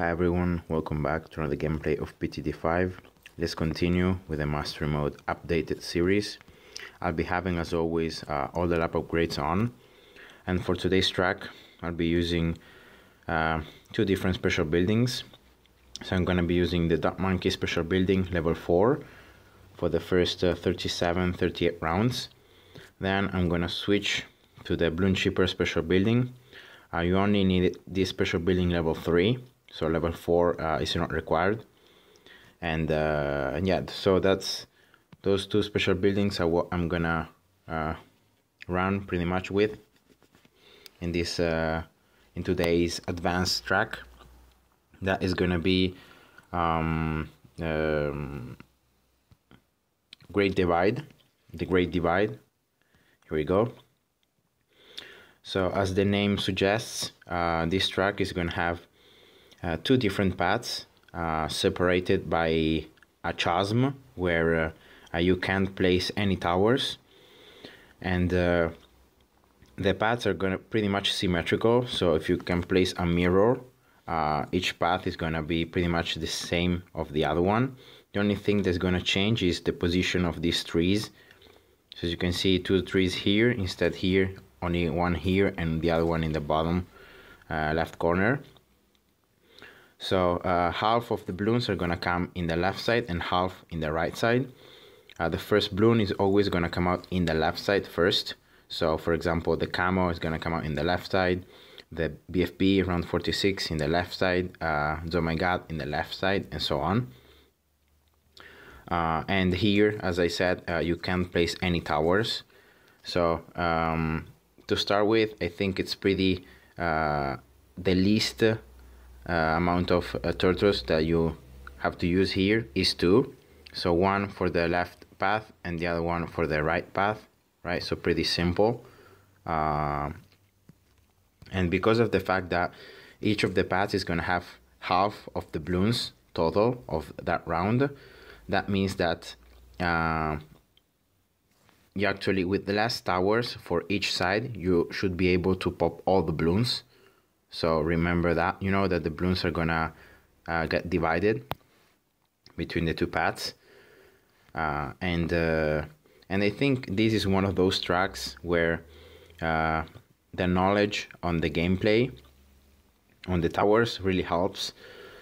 Hi everyone, welcome back to another gameplay of BTD5. Let's continue with the Mastery Mode updated series. I'll be having, as always, all the lap upgrades on. And for today's track, I'll be using two different special buildings. So I'm going to be using the Dot Monkey special building level 4 for the first 38 rounds. Then I'm going to switch to the Balloon Chipper special building. You only need this special building level 3. So level 4 is not required, and yeah, so that's those two special buildings are what I'm gonna run pretty much with in this in today's advanced track. That is gonna be Great Divide, the Great Divide. Here we go. So as the name suggests, this track is gonna have two different paths separated by a chasm where you can't place any towers, and the paths are gonna pretty much symmetrical. So if you can place a mirror, each path is gonna be pretty much the same of the other one. The only thing that's gonna change is the position of these trees. So as you can see, two trees here, instead here only one here and the other one in the bottom left corner. So half of the balloons are gonna come in the left side and half in the right side. The first balloon is always gonna come out in the left side first. So for example, the camo is gonna come out in the left side, the BFB round 46 in the left side, Oh My God in the left side, and so on. And here, as I said, you can't place any towers. So to start with, I think it's pretty the least amount of turtles that you have to use here is 2. So one for the left path and the other one for the right path, right? So pretty simple. And because of the fact that each of the paths is going to have half of the balloons total of that round, that means that you actually, with the less towers for each side, you should be able to pop all the balloons. So remember that, you know that the balloons are gonna get divided between the two paths, and I think this is one of those tracks where the knowledge on the gameplay on the towers really helps.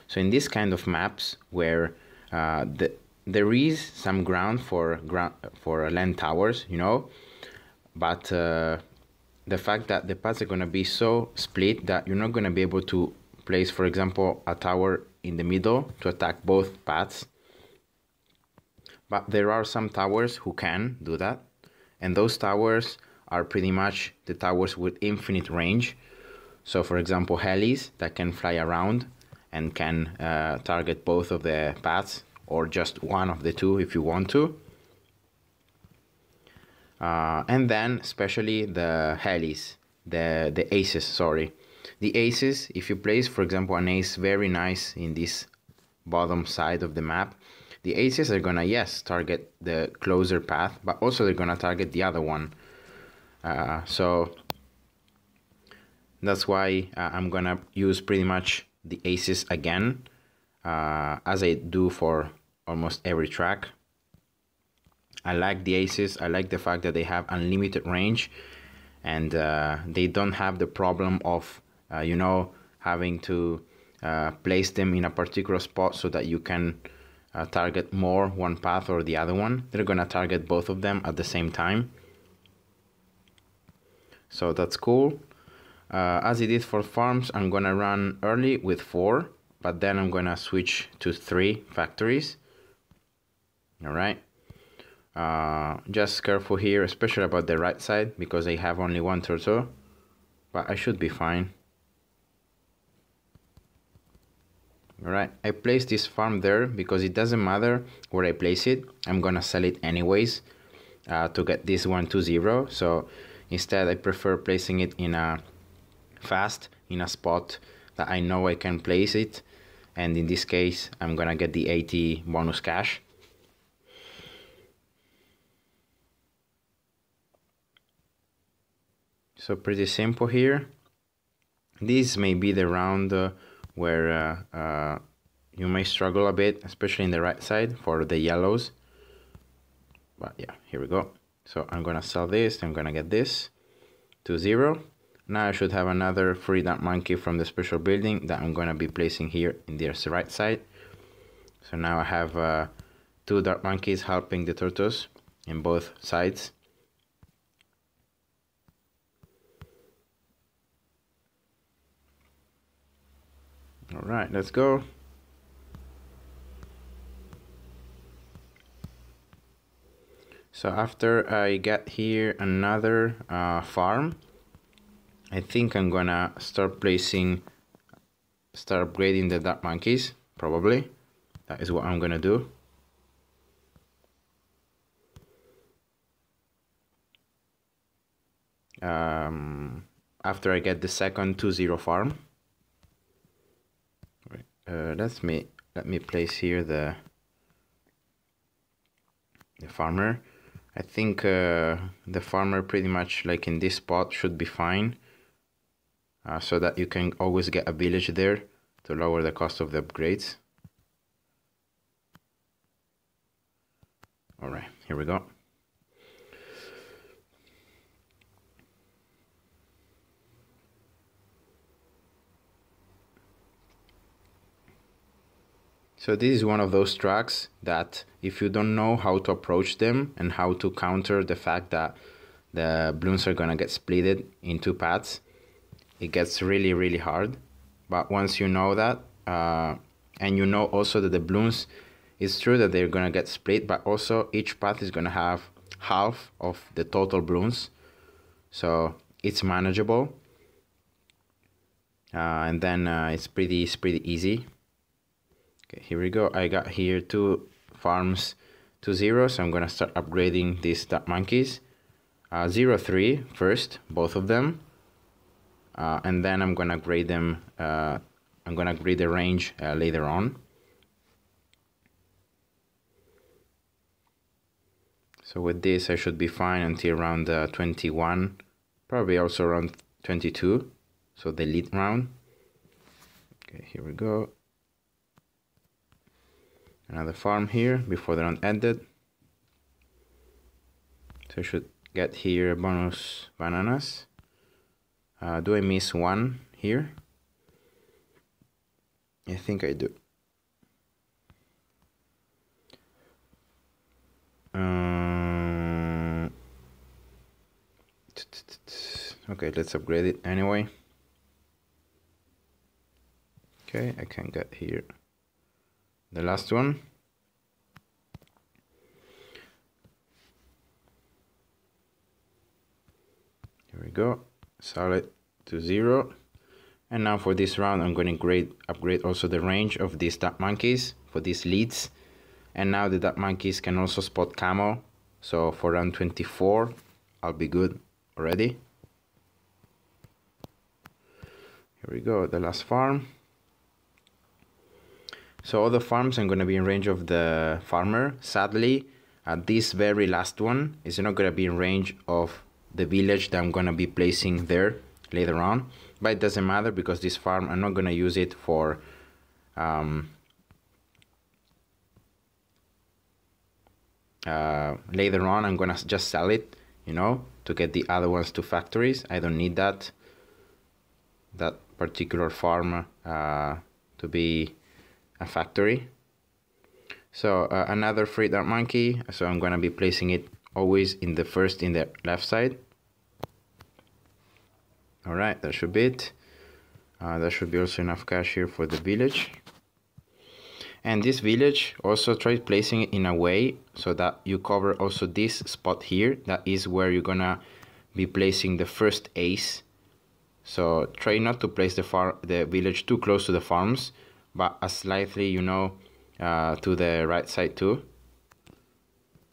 So in this kind of maps where there is some ground for land towers, you know, but the fact that the paths are going to be so split that you're not going to be able to place, for example, a tower in the middle to attack both paths. But there are some towers who can do that, and those towers are pretty much the towers with infinite range. So for example, helis that can fly around and can target both of the paths or just one of the two if you want to. And then especially the helis, the aces, sorry. The aces, if you place, for example, an ace very nice in this bottom side of the map, the aces are gonna, yes, target the closer path, but also they're gonna target the other one. So that's why I'm gonna use pretty much the aces again, as I do for almost every track. I like the aces. I like the fact that they have unlimited range, and they don't have the problem of you know, having to place them in a particular spot so that you can target more one path or the other one. They're gonna target both of them at the same time, so that's cool. As it is for farms, I'm gonna run early with 4, but then I'm gonna switch to 3 factories. All right. Just careful here, especially about the right side, because I have only one turtle, but I should be fine. Alright, I placed this farm there because it doesn't matter where I place it, I'm gonna sell it anyways to get this one to 0. So instead I prefer placing it in a spot that I know I can place it, and in this case I'm gonna get the 80 bonus cash. So pretty simple here. This may be the round where you may struggle a bit, especially in the right side for the yellows. But yeah, here we go. So I'm gonna sell this, I'm gonna get this to 0. Now I should have another free dark monkey from the special building that I'm gonna be placing here in the right side. So now I have 2 dark monkeys helping the turtles in both sides. All right, let's go. So after I get here another farm, I think I'm gonna start upgrading the dark monkeys, probably. That is what I'm gonna do. After I get the second 2-0 farm. Let me place here the farmer. I think the farmer pretty much like in this spot should be fine, so that you can always get a village there to lower the cost of the upgrades. All right, here we go. So this is one of those tracks that if you don't know how to approach them and how to counter the fact that the balloons are gonna get splitted in 2 paths, it gets really, really hard. But once you know that, and you know also that the balloons, it's true that they're gonna get split, but also each path is gonna have half of the total balloons. So it's manageable. And then it's pretty easy. Okay, here we go. I got here 2 farms to 0, so I'm gonna start upgrading these dark monkeys. 0-3 first, both of them, and then I'm gonna grade them. I'm gonna grade the range later on. So with this, I should be fine until around 21, probably also around 22. So the lead round. Okay, here we go. Another farm here before the round ended. So I should get here bonus bananas. Do I miss one here? I think I do. Okay, let's upgrade it anyway. Okay, I can get here the last one. Here we go, solid to 0. And now for this round, I'm going to upgrade also the range of these dark monkeys for these leads. And now the dark monkeys can also spot camo. So for round 24, I'll be good already. Here we go, the last farm. So all the farms I'm going to be in range of the farmer. Sadly, this very last one is not going to be in range of the village that I'm going to be placing there later on. But it doesn't matter because this farm, I'm not going to use it for later on. I'm going to just sell it, you know, to get the other ones to factories. I don't need that particular farm to be a factory. So another free dark monkey, so I'm gonna be placing it always in the left side. All right, that should be it. There should be also enough cash here for the village. And this village, also try placing it in a way so that you cover also this spot here. That is where you're gonna be placing the first ace. So try not to place the village too close to the farms, but slightly, you know, to the right side too.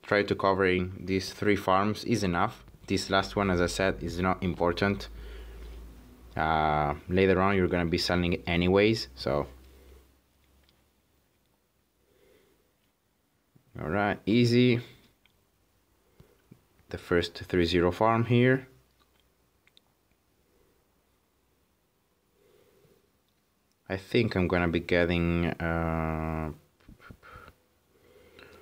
Try to covering these 3 farms is enough. This last one, as I said, is not important. Later on, you're gonna be selling it anyways, so. All right, easy. The first 3-0 farm here. I think I'm gonna be getting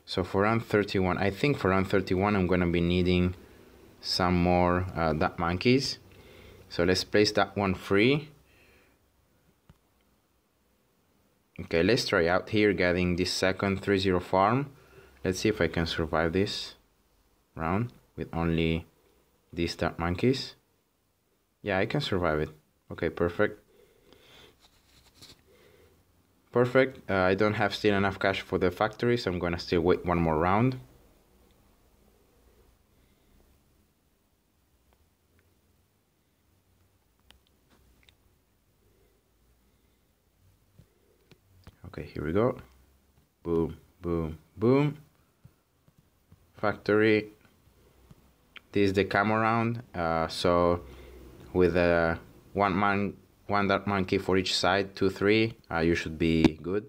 so for round 31, I think for round 31 I'm gonna be needing some more dot monkeys. So let's place that one free. Okay, let's try out here getting this second 3-0 farm. Let's see if I can survive this round with only these dot monkeys. Yeah, I can survive it. Okay, perfect. Perfect. I don't have still enough cash for the factory, so I'm gonna still wait one more round. Okay, here we go. Boom, boom, boom. Factory. This is the camo round. So with a one dart monkey for each side, 2-3, you should be good.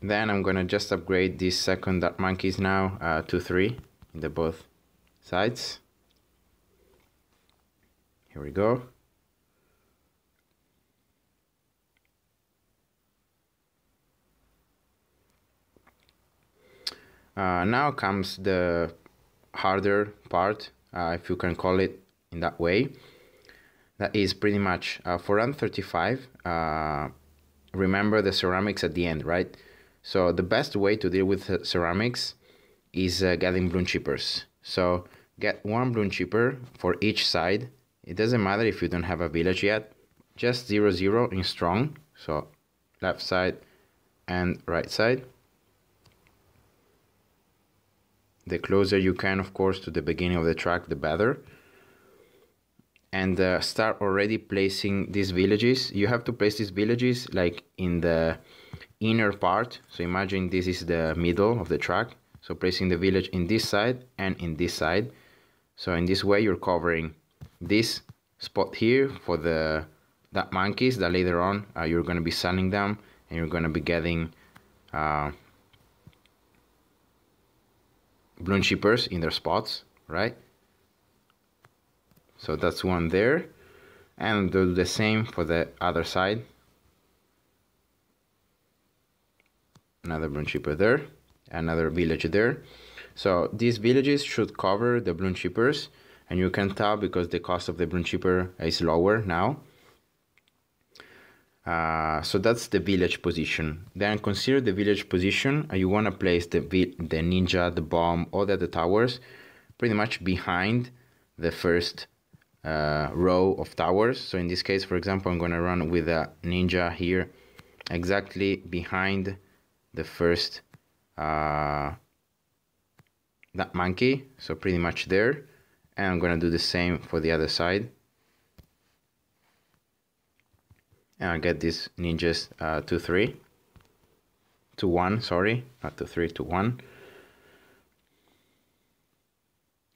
Then I'm gonna just upgrade these second dart monkeys now, 2-3 in the both sides. Here we go. Now comes the harder part, if you can call it in that way. That is pretty much for round 35. Remember the ceramics at the end, right? So the best way to deal with ceramics is getting bloon chippers. So get one bloon chipper for each side. It doesn't matter if you don't have a village yet. Just 0-0 in strong. So left side and right side. The closer you can, of course, to the beginning of the track, the better. And start already placing these villages. You have to place these villages like in the inner part. So imagine this is the middle of the track. So placing the village in this side and in this side. So in this way, you're covering this spot here for that monkeys that later on you're going to be selling them and you're going to be getting bloon chippers in their spots, right? So that's one there, and do the same for the other side. Another bloon chipper there, another village there. So these villages should cover the bloon chippers, and you can tell because the cost of the bloon chipper is lower now. So that's the village position. Then consider the village position. You want to place the ninja, the bomb, or the towers pretty much behind the first row of towers. So in this case, for example, I'm going to run with a ninja here exactly behind the first that monkey. So pretty much there. And I'm going to do the same for the other side. And I'll get these ninjas 2-3. 2-1, sorry. Not 2-3, 2-1.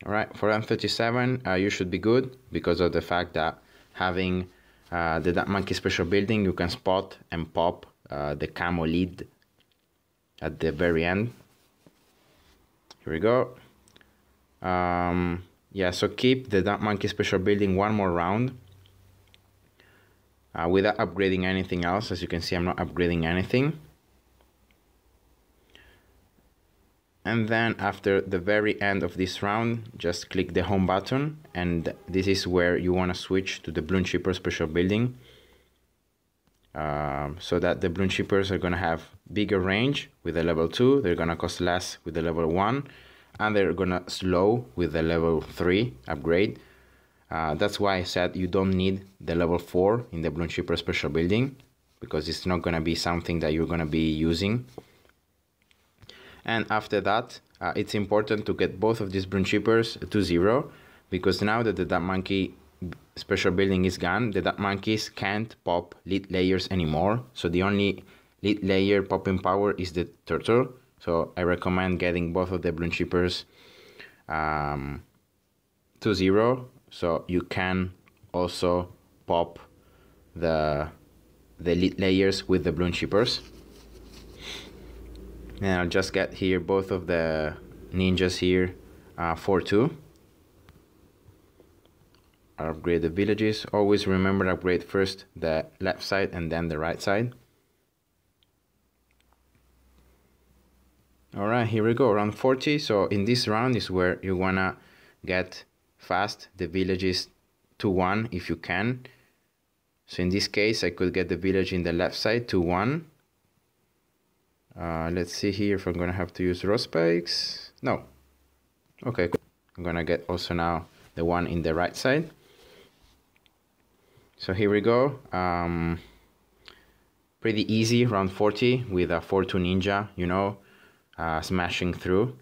Alright, for M37, you should be good because of the fact that having the monkey special building, you can spot and pop the camo lead at the very end. Here we go. Yeah, so keep the monkey special building one more round without upgrading anything else. As you can see, I'm not upgrading anything. And then after the very end of this round, just click the home button, and this is where you want to switch to the bloon chipper special building, so that the bloon chippers are going to have bigger range with the level 2, they're going to cost less with the level 1, and they're going to slow with the level 3 upgrade. That's why I said you don't need the level 4 in the bloon chipper special building, because it's not going to be something that you're going to be using. And after that, it's important to get both of these bloon chippers to 0, because now that the dot monkey special building is gone, the dot monkeys can't pop lead layers anymore. So the only lead layer popping power is the turtle. So I recommend getting both of the bloon chippers to 0, so you can also pop the lead layers with the bloon chippers. And I'll just get here both of the ninjas here 4-2. upgrade the villages. Always remember to upgrade first the left side and then the right side. Alright, here we go, round 40. So in this round is where you wanna get fast the villages to 1 if you can. So in this case, I could get the village in the left side to 1. Let's see here if I'm gonna have to use raw spikes. No. Okay, I'm gonna get also now the one in the right side. So here we go. Pretty easy, round 40 with a 4-2 ninja, you know, smashing through.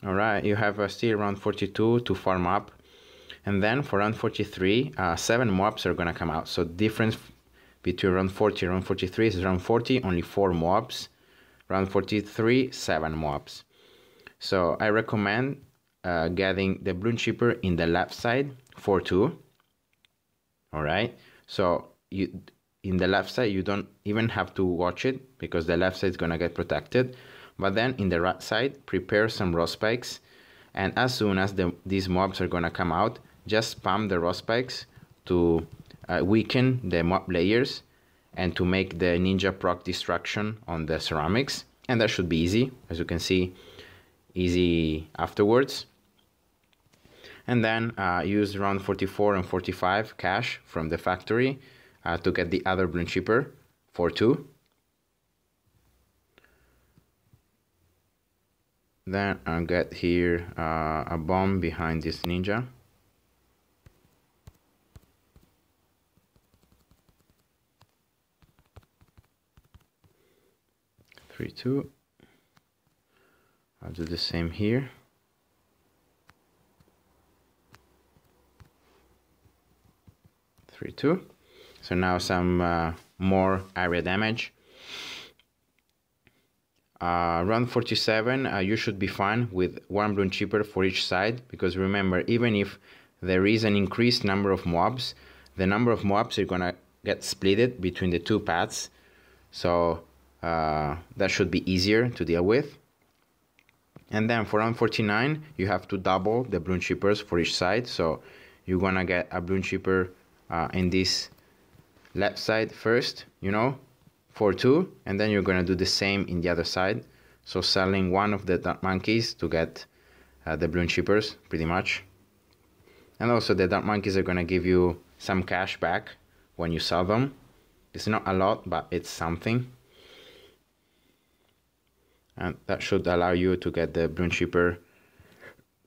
Alright, you have still round 42 to farm up. And then for round 43, 7 mobs are gonna come out. So difference between round 40 and round 43 is round 40, only 4 mobs. Round 43, 7 mobs. So I recommend getting the bloon chipper in the left side, 4-2. Alright, so in the left side, you don't even have to watch it because the left side is gonna get protected. But then in the right side, prepare some raw spikes. And as soon as these mobs are gonna come out, just spam the raw spikes to weaken the mob layers and to make the ninja proc destruction on the ceramics. And that should be easy, as you can see, easy afterwards. And then use round 44 and 45 cash from the factory to get the other bloon chipper, 4-2. Then I'll get here a bomb behind this ninja. Three, 2. I'll do the same here. 3-2. So now some more area damage. Round 47, you should be fine with 1 bloon chipper for each side, because remember, even if there is an increased number of mobs, the number of mobs are gonna get splitted between the 2 paths, so that should be easier to deal with. And then for round 49, you have to double the bloon chippers for each side, so you're gonna get a bloon chipper in this left side first, you know, 4-2, and then you're gonna do the same in the other side. So selling one of the dark monkeys to get the bloon chippers, pretty much. And also the dark monkeys are gonna give you some cash back when you sell them. It's not a lot, but it's something. And that should allow you to get the bloon chipper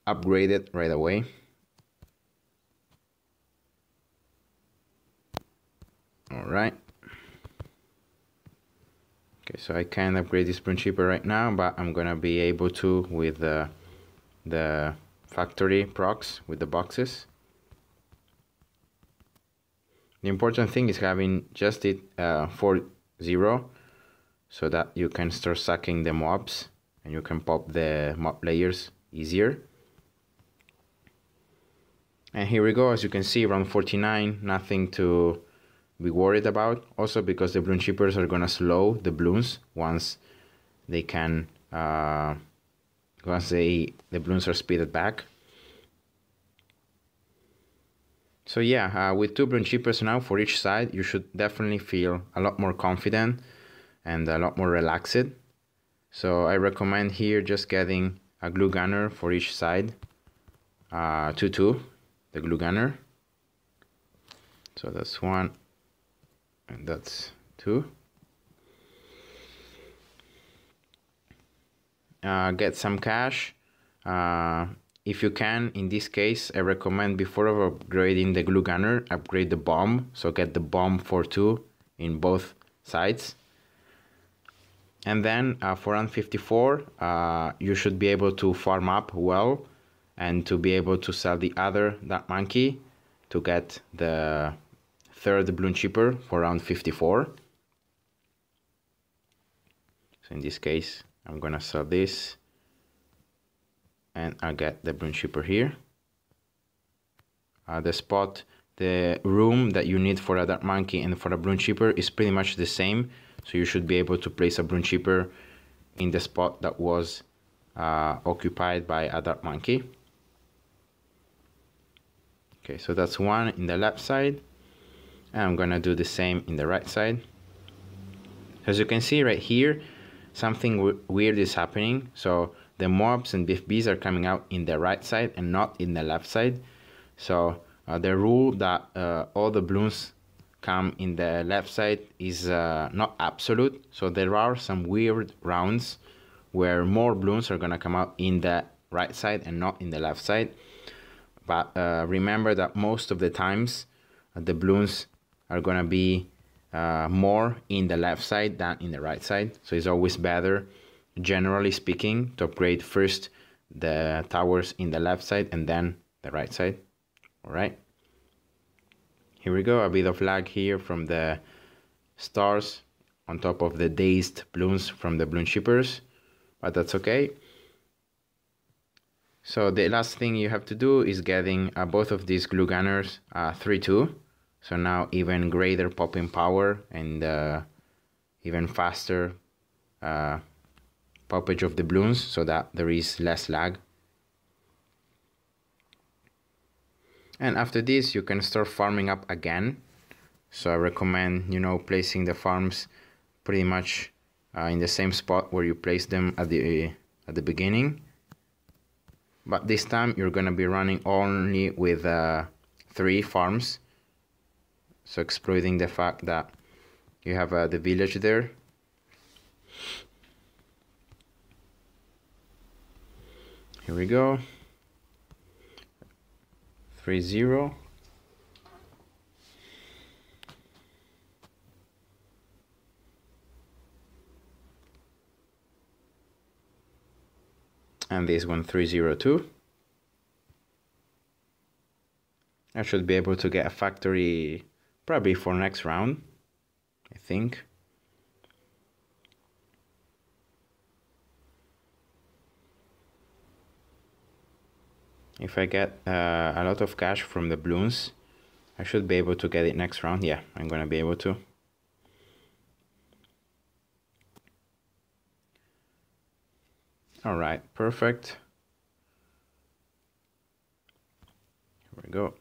upgraded right away. All right. Okay, so I can't upgrade this bloon chipper right now, but I'm gonna be able to with the factory procs with the boxes. The important thing is having just it 4-0, so that you can start sucking the mobs and you can pop the mob layers easier. And here we go, as you can see, round 49, nothing to be worried about. Also because the bloon chippers are gonna slow the bloons once they can, the bloons are speeded back. So yeah, with 2 bloon chippers now for each side, you should definitely feel a lot more confident and a lot more relaxed. So I recommend here just getting a glue gunner for each side, 2-2, the glue gunner. So that's 1 and that's 2. Get some cash. If you can, in this case, I recommend before upgrading the glue gunner, upgrade the bomb. So get the bomb 4-2 in both sides. And then for round 54, you should be able to farm up well and to be able to sell the other dark monkey to get the 3rd bloon chipper for round 54. So in this case, I'm gonna sell this and I'll get the bloon chipper here. The room that you need for a dark monkey and for a bloon chipper is pretty much the same. So you should be able to place a bloon chipper in the spot that was occupied by a dark monkey. Okay, so that's one in the left side, and I'm gonna do the same in the right side. As you can see right here, something weird is happening. So the mobs and BFBs are coming out in the right side and not in the left side. So the rule that all the balloons come in the left side is not absolute. So there are some weird rounds where more balloons are gonna come out in the right side and not in the left side. But remember that most of the times the balloons are gonna be more in the left side than in the right side. So it's always better, generally speaking, to upgrade first the towers in the left side and then the right side. All right. Here we go, a bit of lag here from the stars on top of the dazed balloons from the balloon shippers, but that's okay. So the last thing you have to do is getting both of these glue gunners 3-2. So now even greater popping power and even faster poppage of the balloons, so that there is less lag. And after this, you can start farming up again. So I recommend, you know, placing the farms pretty much in the same spot where you placed them at the beginning. But this time you're gonna be running only with 3 farms. So exploiting the fact that you have the village there. Here we go. 3-0. And this one 3-0-2. I should be able to get a factory probably for next round, I think. If I get a lot of cash from the balloons, I should be able to get it next round. Yeah, I'm gonna be able to. All right, perfect. Here we go.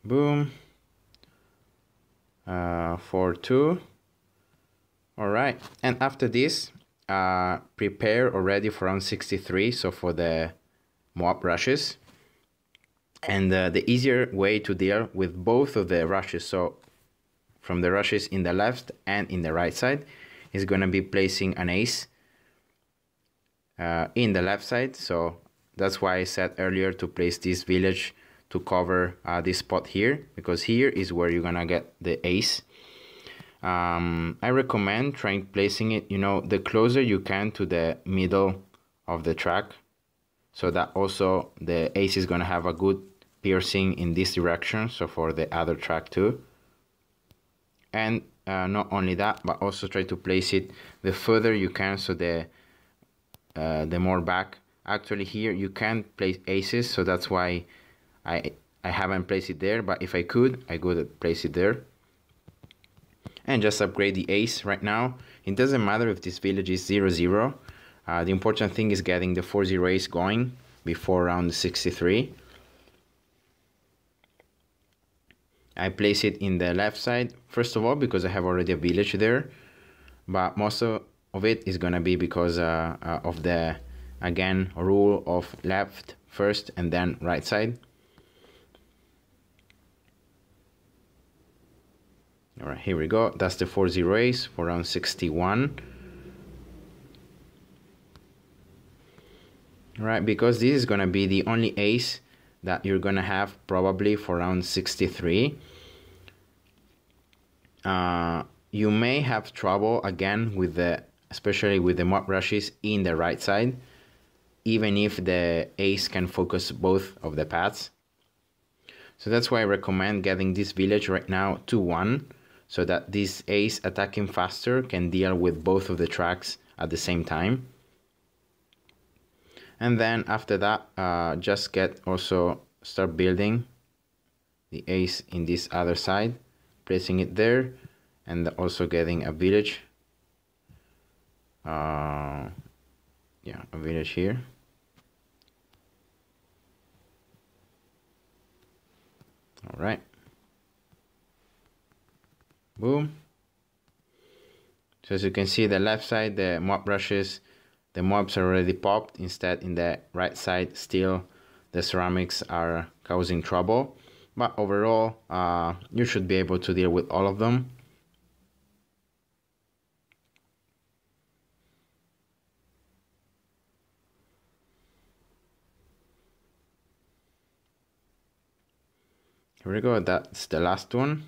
Boom. 4-2. All right, and after this, prepare already for round 63, so for the mob rushes. And the easier way to deal with both of the rushes, so from the rushes in the left and in the right side, is going to be placing an ace in the left side. So that's why I said earlier to place this village to cover this spot here, because here is where you're gonna get the ace. I recommend trying placing it, you know, the closer you can to the middle of the track, so that also the ace is gonna have a good piercing in this direction, so for the other track too. And not only that, but also try to place it the further you can, so the more back. Actually here you can't place aces, so that's why I haven't placed it there, but if I could place it there. And just upgrade the ace right now. It doesn't matter if this village is 0-0. The important thing is getting the 4-0 ace going before round 63. I place it in the left side, first of all, because I have already a village there. But most of it is gonna be because of the, again, rule of left first and then right side. All right, here we go. That's the 4-0 ace for round 61. All right, because this is gonna be the only ace that you're gonna have probably for round 63. You may have trouble again with especially with the mob rushes in the right side, even if the ace can focus both of the paths. So that's why I recommend getting this village right now 2-1, so that this ace attacking faster can deal with both of the tracks at the same time. And then after that, just start building the ace in this other side, placing it there, and also getting a village Yeah, a village here. All right. Boom. So as you can see, the left side, the mob brushes, the mobs are already popped. Instead, in the right side, still the ceramics are causing trouble. But overall, you should be able to deal with all of them. Here we go, that's the last one.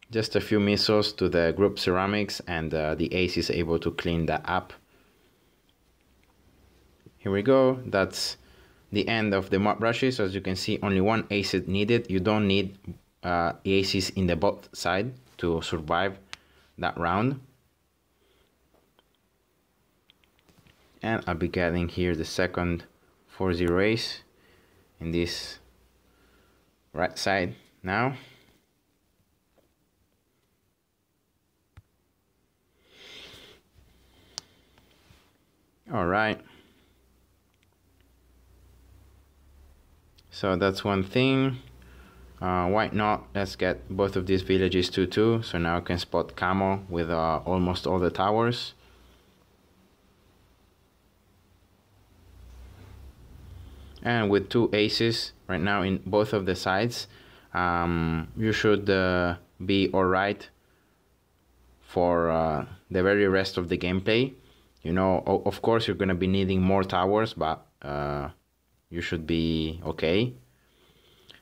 Just a few missiles to the group ceramics and the ace is able to clean that up. Here we go, that's the end of the mob brushes. As you can see, only one ace is needed. You don't need aces in the both side to survive that round. And I'll be getting here the second 4-0 ace in this right side now. All right. So that's one thing. Why not? Let's get both of these villages 2-2. So now I can spot camo with almost all the towers. And with two aces right now in both of the sides, you should be alright for the very rest of the gameplay. You know, of course you're gonna be needing more towers, but you should be okay.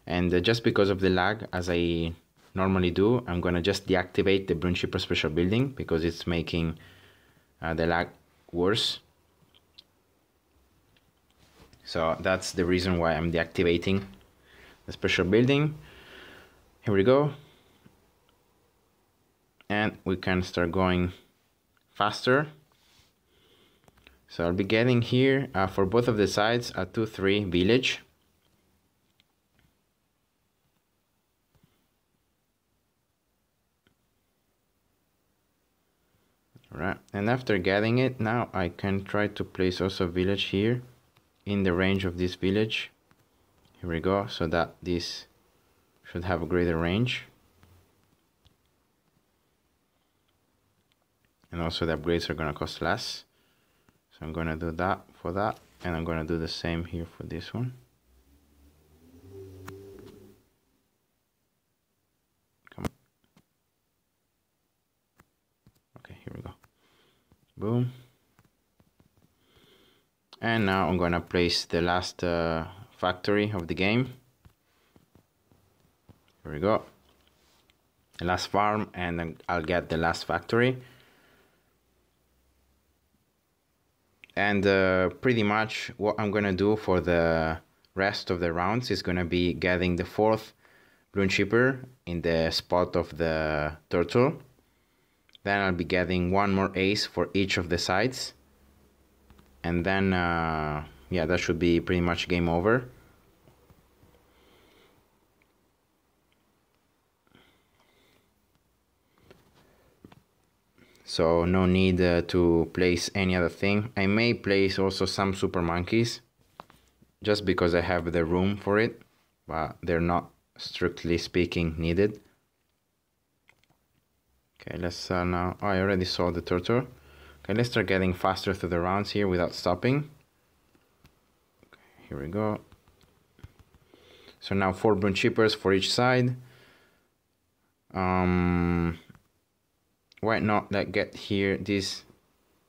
And just because of the lag, as I normally do, I'm gonna just deactivate the Brune Shipper special building because it's making the lag worse. So that's the reason why I'm deactivating the special building. Here we go. And we can start going faster. So I'll be getting here for both of the sides a 2-3 village. Alright, and after getting it, now I can try to place also a village here in the range of this village. Here we go, so that this should have a greater range. And also the upgrades are gonna cost less. So I'm gonna do that for that, and I'm gonna do the same here for this one. Come on. Okay, here we go. Boom. And now I'm gonna place the last factory of the game. Here we go. The last farm, and then I'll get the last factory. And pretty much what I'm gonna do for the rest of the rounds is gonna be getting the fourth Brune Shipper in the spot of the turtle. Then I'll be getting one more ace for each of the sides. And then, yeah, that should be pretty much game over. So no need to place any other thing. I may place also some super monkeys just because I have the room for it, but they're not strictly speaking needed. Okay, let's now, oh, I already saw the turtle. Okay, let's start getting faster through the rounds here without stopping. Okay, here we go. So now 4 Brune Shippers for each side. Why not like get here this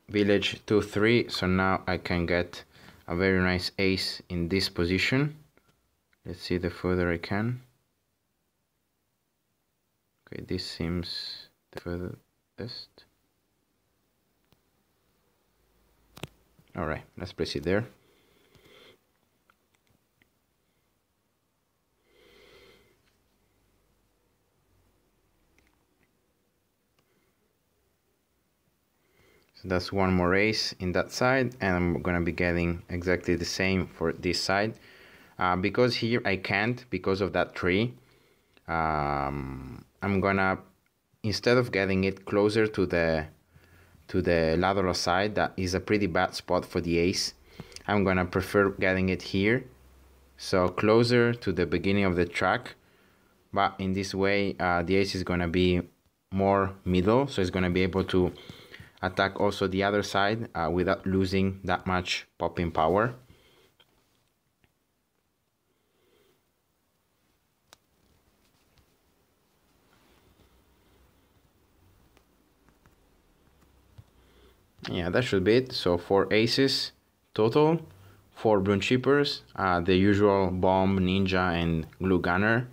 village 2-3, so now I can get a very nice ace in this position. Let's see the further I can. Okay, this seems the furthest. Alright, let's place it there. So that's one more ace in that side, and I'm gonna be getting exactly the same for this side. Because here I can't, because of that tree, I'm gonna instead of getting it closer to the lateral side, that is a pretty bad spot for the ace. I'm gonna prefer getting it here, so closer to the beginning of the track, but in this way the ace is gonna be more middle, so it's gonna be able to attack also the other side without losing that much popping power. Yeah, that should be it. So 4 aces total, 4 balloon chippers, the usual bomb, ninja, and glue gunner.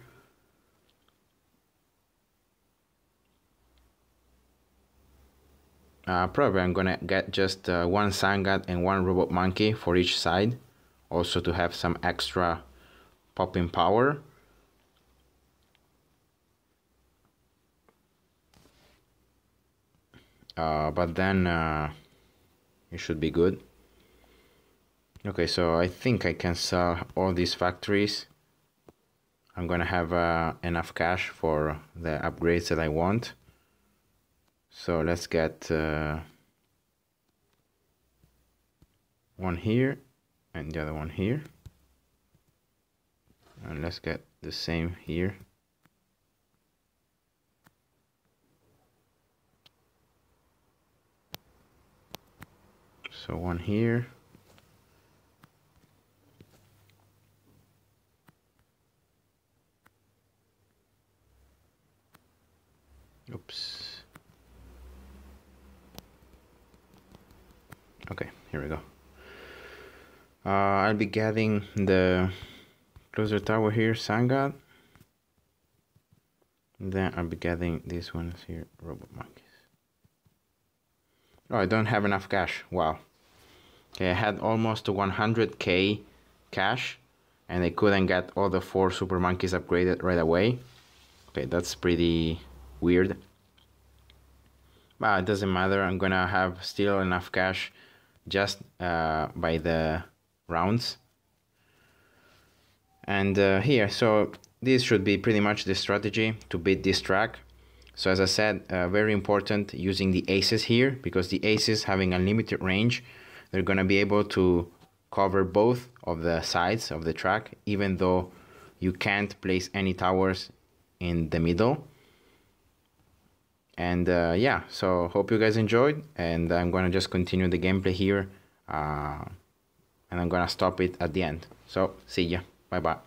Probably I'm gonna get just 1 Sangat and 1 robot monkey for each side, also to have some extra popping power. But then it should be good. Okay, so I think I can sell all these factories. I'm gonna have enough cash for the upgrades that I want. So let's get one here and the other one here. And let's get the same here. So one here. Oops. Okay, here we go. I'll be getting the closer tower here, Sangat. Then I'll be getting these ones here, robot monkeys. Oh, I don't have enough cash. Wow. Okay, I had almost 100k cash, and I couldn't get all the 4 super monkeys upgraded right away. Okay, that's pretty weird. But it doesn't matter. I'm gonna have still enough cash just by the rounds. And here, so this should be pretty much the strategy to beat this track. So as I said, very important using the aces here, because the aces having unlimited range, they're gonna be able to cover both of the sides of the track, even though you can't place any towers in the middle. And yeah, so hope you guys enjoyed, and I'm gonna just continue the gameplay here, and I'm gonna stop it at the end. So see ya, bye bye.